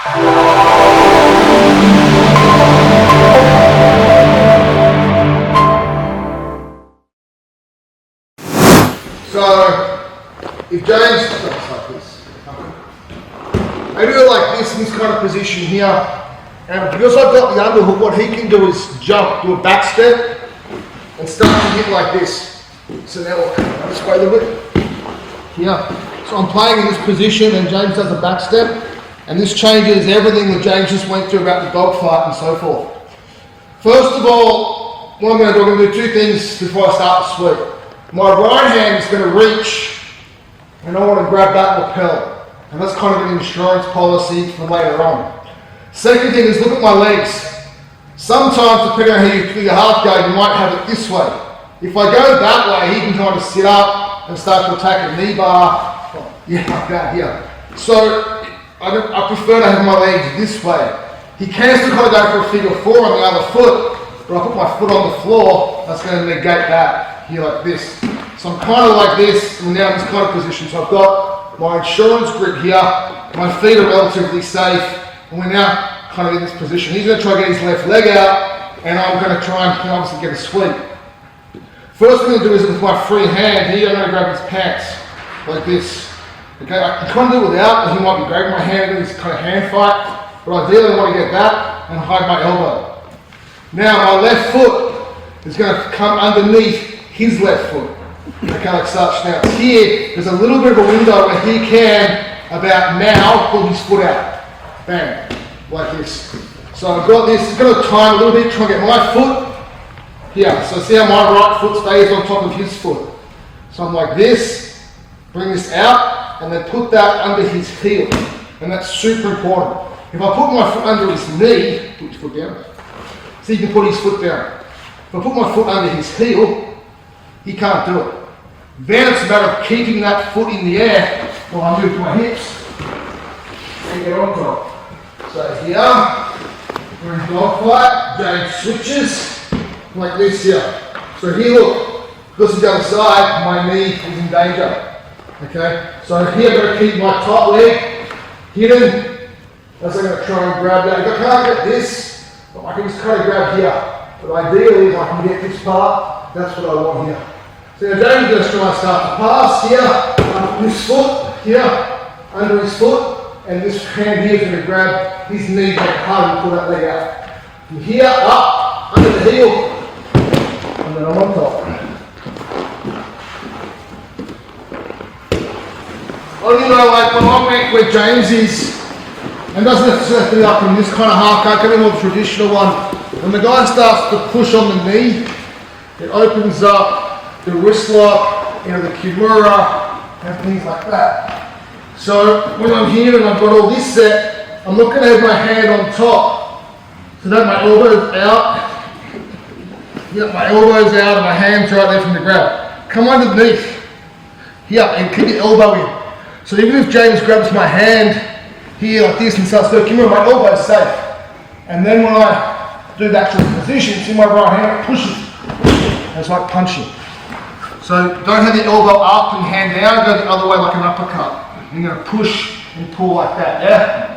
So, if James does like this, I do it like this in this kind of position here, and because I've got the underhook, what he can do is jump, do a back step, and start to hit like this. So now I'll this way a little bit. Here. So I'm playing in this position, and James does a back step, and this changes everything that James just went through about the dogfight and so forth. First of all, what I'm going to do, I'm going to do two things before I start the sweep. My right hand is going to reach, and I want to grab that lapel. And that's kind of an insurance policy for later on. Second thing is look at my legs. Sometimes, depending on how you do your half guard, you might have it this way. If I go that way, he can kind of sit up and start to attack a knee bar. Yeah, like that here. So I prefer to have my legs this way. He can still kind of go for a figure four on the other foot, but I put my foot on the floor, that's going to negate that here like this. So I'm kind of like this, and now in this kind of position. So I've got my insurance grip here, my feet are relatively safe, and we're now kind of in this position. He's going to try to get his left leg out, and I'm going to try and obviously get a sweep. First thing I'm going to do is with my free hand here, I'm going to grab his pants like this. Okay, I can kind of do it without, and he might be grabbing my hand in this kind of hand fight, but ideally I want to get that and hide my elbow. Now my left foot is going to come underneath his left foot. Okay, like such. Now here, there's a little bit of a window where he can, about now, pull his foot out. Bang, like this. So I've got this, it's going to time a little bit, try and get my foot here. So see how my right foot stays on top of his foot. So I'm like this, bring this out, and then put that under his heel. And that's super important. If I put my foot under his knee, put your foot down. So you can put his foot down. If I put my foot under his heel, he can't do it. Then it's a matter of keeping that foot in the air while I move to my hips and get on top. So here, we're in dogfight, James switches like this here. So here, look, because he's the other side, my knee is in danger. Okay, so here I'm going to keep my top leg hidden as I'm going to try and grab that. If I can't get this, I can just kind of grab here. But ideally, if I can get this part, that's what I want here. So now James is going to try and start to pass here, this foot here, under his foot, and this hand here is going to grab his knee back hard and pull that leg out. From here, up, under the heel, and then I'm on top. Only though, like when I went where James is, and doesn't necessarily be up in this kind of half guard, can be more the traditional one. When the guy starts to push on the knee, it opens up the wrist lock, the kimura, and things like that. So when I'm here and I've got all this set, I'm not going to have my hand on top. So that my elbow's out. Yeah, my elbow's out and my hand's right there from the grab. Come underneath here and keep your elbow in. So even if James grabs my hand here like this and starts to kimura, my elbow's safe. And then when I do the actual position, see my right hand pushes. It's like punching. So don't have the elbow up and hand down, go the other way like an uppercut. You're going to push and pull like that, yeah?